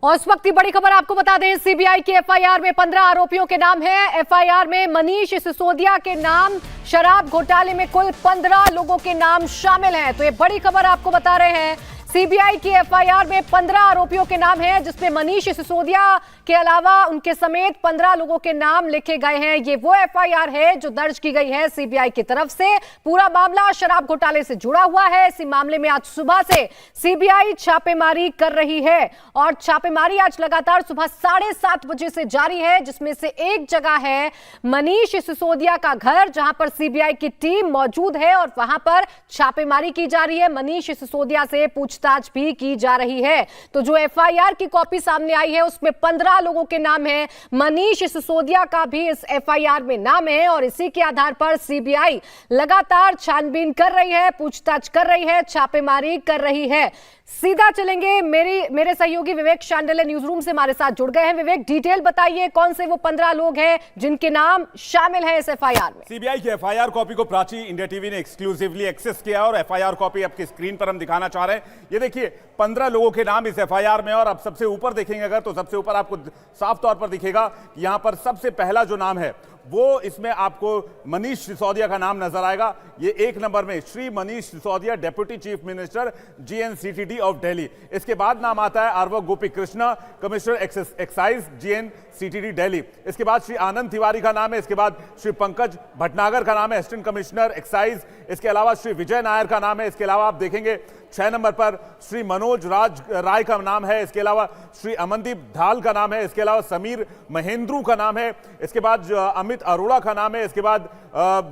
और इस वक्त की बड़ी खबर आपको बता दें, सीबीआई की एफआईआर में 15 आरोपियों के नाम हैं। एफआईआर में मनीष सिसोदिया के नाम, शराब घोटाले में कुल 15 लोगों के नाम शामिल हैं। तो ये बड़ी खबर आपको बता रहे हैं, सीबीआई की एफआईआर में 15 आरोपियों के नाम हैं, जिसमें मनीष सिसोदिया के अलावा उनके समेत 15 लोगों के नाम लिखे गए हैं। ये वो एफआईआर है जो दर्ज की गई है सीबीआई की तरफ से। पूरा मामला शराब घोटाले से जुड़ा हुआ है। इसी मामले में आज सुबह से सीबीआई छापेमारी कर रही है और छापेमारी आज लगातार सुबह 7:30 बजे से जारी है, जिसमें से एक जगह है मनीष सिसोदिया का घर, जहां पर सीबीआई की टीम मौजूद है और वहां पर छापेमारी की जा रही है। मनीष सिसोदिया से पूछताछ भी की जा रही है। तो जो एफआईआर की कॉपी सामने आई है उसमें 15 लोगों के नाम हैं। मनीष सिसोदिया का भी इस एफआईआर में नाम है और इसी के आधार पर सीबीआई लगातार छानबीन कर रही है, पूछताछ कर रही है, छापेमारी कर रही है। सीधा चलेंगे, मेरे सहयोगी विवेक शांडिल्य न्यूज रूम से हमारे साथ जुड़ गए हैं। विवेक, डिटेल बताइए, कौन से वो 15 लोग हैं जिनके नाम शामिल हैं इस एफआईआर में? सीबीआई की एफआईआर कॉपी को प्राची इंडिया टीवी ने एक्सक्लूसिवली एक्सेस किया और एफआईआर कॉपी आपकी स्क्रीन पर हम दिखाना चाह रहे हैं। ये देखिए, 15 लोगों के नाम इस एफआईआर में, और अब सबसे ऊपर देखेंगे अगर तो सबसे ऊपर आपको साफ तौर पर दिखेगा कि यहां पर सबसे पहला जो नाम है वो, इसमें आपको मनीष सिसोदिया का नाम नजर आएगा। ये 1 नंबर में Shri Manish Sisodia, deputy chief minister GNCTD of Delhi. इसके बाद नाम आता है Aarav Gopi Krishna, commissioner excise GNCTD Delhi. इसके बाद श्री आनंद तिवारी का नाम है। इसके बाद श्री पंकज भटनागर का नाम है, असिस्टेंट कमिश्नर एक्साइज। इसके अलावा श्री विजय नायर का नाम है। इसके अलावा आप देखेंगे 6 नंबर पर श्री मनोज राय का नाम है। इसके अलावा श्री अमनदीप ढाल का नाम है। इसके अलावा समीर महेंद्रू का नाम है। इसके बाद अमित अरोड़ा का नाम है। इसके बाद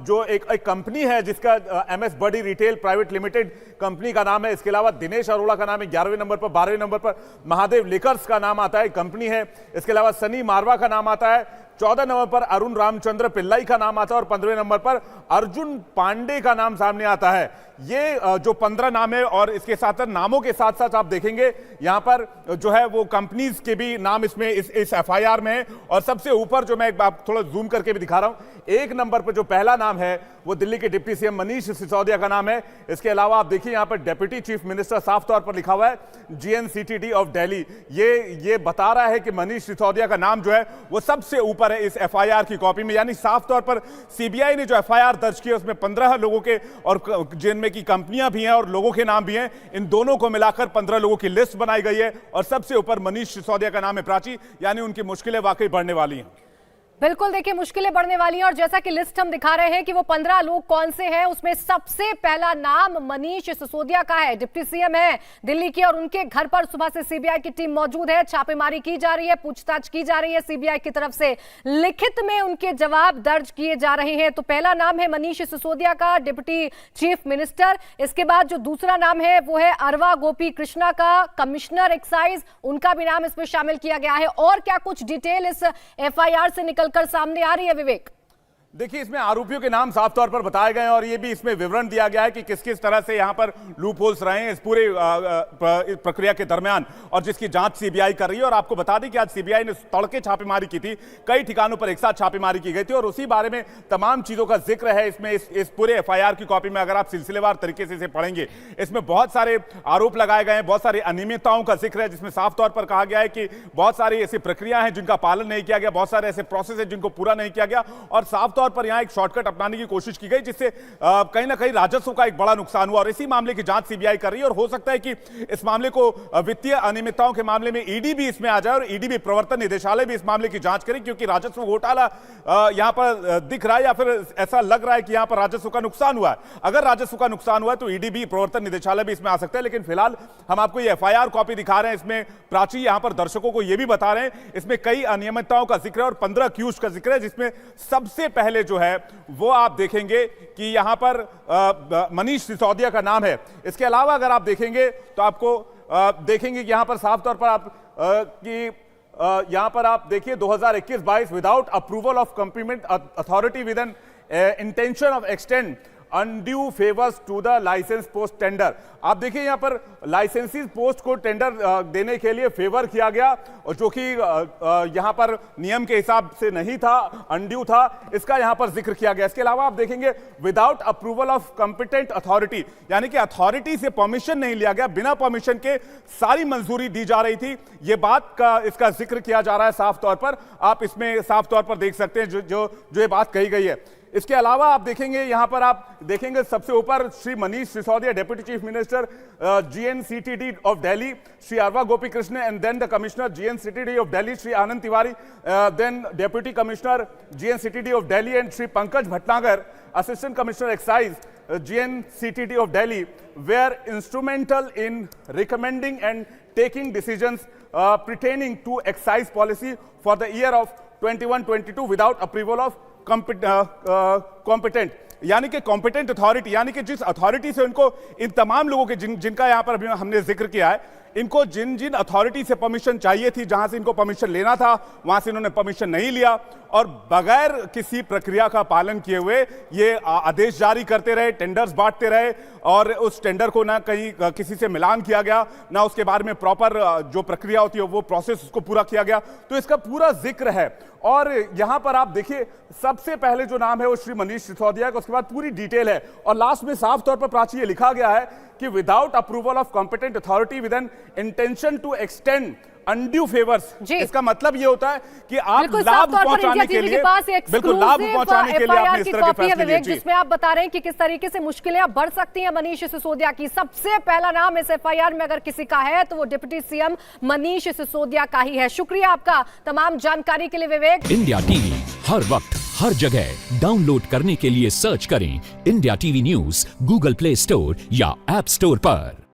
जो एक कंपनी है जिसका एमएस बडी रिटेल प्राइवेट लिमिटेड कंपनी का नाम है। इसके अलावा दिनेश अरोड़ा का नाम है 11वें नंबर पर। 12वें नंबर पर महादेव लिकर्स का नाम आता है, कंपनी है। इसके अलावा सनी मारवा का नाम आता है। 14 नंबर पर अरुण रामचंद्र पिल्लाई का नाम आता है और 15वें नंबर पर अर्जुन पांडे का नाम सामने आता है। ये जो 15 नाम है, और इसके साथ नामों के साथ साथ आप देखेंगे यहां पर जो है वो कंपनीज के भी नाम इसमें इस एफआईआर में है। और सबसे ऊपर जो मैं एक बार थोड़ा जूम करके भी दिखा रहा हूं, 1 नंबर पर जो पहला नाम है वो दिल्ली के डिप्टी सीएम मनीष सिसोदिया का नाम है। इसके अलावा आप देखिए यहां पर डेप्यूटी चीफ मिनिस्टर साफ तौर पर लिखा हुआ है जीएनसीटीडी ऑफ दिल्ली। ये बता रहा है कि मनीष सिसोदिया का नाम जो है वो सबसे ऊपर है इस एफआईआर की कॉपी में। यानी साफ तौर पर सीबीआई ने जो एफआईआर दर्ज की है उसमें 15 लोगों के, और जिनमें की कंपनियां भी हैं और लोगों के नाम भी हैं, इन दोनों को मिलाकर 15 लोगों की लिस्ट बनाई गई है और सबसे ऊपर मनीष सिसोदिया का नाम है प्राची। यानी उनकी मुश्किलें वाकई बढ़ने वाली हैं। बिल्कुल, देखिए मुश्किलें बढ़ने वाली हैं और जैसा कि लिस्ट हम दिखा रहे हैं कि वो 15 लोग कौन से हैं, उसमें सबसे पहला नाम मनीष सिसोदिया का है। डिप्टी सीएम है दिल्ली की और उनके घर पर सुबह से सीबीआई की टीम मौजूद है। छापेमारी की जा रही है, पूछताछ की जा रही है सीबीआई की तरफ से। लिखित में उनके जवाब दर्ज किए जा रहे हैं। तो पहला नाम है मनीष सिसोदिया का, डिप्टी चीफ मिनिस्टर। इसके बाद जो दूसरा नाम है वो है अरवा गोपी कृष्णा का, कमिश्नर एक्साइज, उनका भी नाम इसमें शामिल किया गया है। और क्या कुछ डिटेल इस एफआईआर से निकल कर सामने आ रही है विवेक? देखिए, इसमें आरोपियों के नाम साफ तौर पर बताए गए हैं और ये भी इसमें विवरण दिया गया है कि किस किस तरह से यहां पर लूप होल्स रहे हैं इस पूरे प्रक्रिया के दरमियान, और जिसकी जांच सीबीआई कर रही है। और आपको बता दें कि आज सीबीआई ने तड़के छापेमारी की थी, कई ठिकानों पर एक साथ छापेमारी की गई थी और उसी बारे में तमाम चीजों का जिक्र है इसमें। इस पूरे एफआईआर की कॉपी में अगर आप सिलसिलेवार तरीके से इसे पढ़ेंगे, इसमें बहुत सारे आरोप लगाए गए हैं, बहुत सारी अनियमितताओं का जिक्र है, जिसमें साफ तौर पर कहा गया है कि बहुत सारी ऐसी प्रक्रिया हैं जिनका पालन नहीं किया गया, बहुत सारे ऐसे प्रोसेस है जिनको पूरा नहीं किया गया, और साफ तौर पर यहां एक शॉर्टकट अपनाने की कोशिश की गई, जिससे कहीं ना कहीं राजस्व का एक बड़ा नुकसान हुआ। और इसी मामले की जांच सीबीआई कर रही है और हो सकता है कि इस मामले को वित्तीय अनियमितताओं के मामले में ईडी भी इसमें आ जाए और ईडी भी, प्रवर्तन निदेशालय भी इस मामले की जांच करे, क्योंकि राजस्व घोटाला यहां पर दिख रहा है या फिर ऐसा लग रहा है कि यहां पर राजस्व का नुकसान हुआ है। अगर राजस्व का नुकसान हुआ है तो ईडी भी, प्रवर्तन निदेशालय भी इसमें आ सकता है। लेकिन फिलहाल हम आपको ये एफआईआर कॉपी दिखा रहे हैं, इसमें प्राची यहां पर दर्शकों को यह भी बता रहे हैं इसमें कई अनियमितताओं का जिक्र है और 15 अक्यूज का जिक्र है, जिसमें सबसे पहले जो है वो आप देखेंगे कि यहां पर मनीष सिसोदिया का नाम है। इसके अलावा अगर आप देखेंगे तो आपको देखेंगे कि यहां पर साफ तौर पर आप यहां पर आप देखिए 2021-22 without approval of complement authority with an intention of extend undue favours to the licence post tender. आप देखिए यहां पर लाइसेंसी पोस्ट को टेंडर देने के लिए फेवर किया गया, और जो कि यहां पर नियम के हिसाब से नहीं था, अनड्यू था, इसका यहां पर जिक्र किया गया। इसके अलावा आप देखेंगे without approval of competent authority, यानी कि अथॉरिटी से परमिशन नहीं लिया गया, बिना परमिशन के सारी मंजूरी दी जा रही थी। यह बात का इसका जिक्र किया जा रहा है साफ तौर पर, आप इसमें साफ तौर पर देख सकते हैं जो ये बात कही गई है। इसके अलावा आप देखेंगे यहां पर आप देखेंगे सबसे ऊपर Shri Manish Sisodia, deputy chief minister GNCTD of Delhi, Shri Arava Gopi Krishna, and then the commissioner GNCTD of Delhi Shri Anand Tiwari, then deputy commissioner GNCTD of Delhi and Shri Pankaj Bhatnagar, assistant commissioner excise GNCTD of Delhi, were instrumental in recommending and taking decisions pertaining to excise policy for the year of 21-22 without approval of competent, यानी कि competent authority, यानी कि जिस authority से उनको, इन तमाम लोगों के जिनका यहां पर अभी हमने जिक्र किया है, इनको जिन जिन अथॉरिटी से परमिशन चाहिए थी, जहां से इनको परमिशन लेना था, वहां से इन्होंने परमिशन नहीं लिया और बगैर किसी प्रक्रिया का पालन किए हुए ये आदेश जारी करते रहे, टेंडर्स बांटते रहे, और उस टेंडर को ना कहीं किसी से मिलान किया गया, ना उसके बारे में प्रॉपर जो प्रक्रिया होती है वो प्रोसेस उसको पूरा किया गया। तो इसका पूरा जिक्र है। और यहां पर आप देखिए सबसे पहले जो नाम है वो श्री मनीष सिसोदिया का, उसके बाद पूरी डिटेल है, और लास्ट में साफ तौर पर प्राची ये लिखा गया है कि without approval of competent authority with an intention to extend undue favours. इसका मतलब ये होता है कि आप लाभ पहुंचाने के लिए, बिल्कुल लाभ पहुंचाने के लिए आपने इस तरह के फैसले लिए, जिसमें आप बता रहे हैं कि किस तरीके से मुश्किलें अब बढ़ सकती हैं मनीष सिसोदिया की। सबसे पहला नाम इस FIR में अगर किसी का है तो वो डिप्टी CM मनीष सिसोदिया का ही है। शुक्रिया आपका तमाम जानकारी के लिए विवेक। इंडिया TV हर वक्त हर जगह डाउनलोड करने के लिए सर्च करें India TV news Google play store या ऐप स्टोर पर।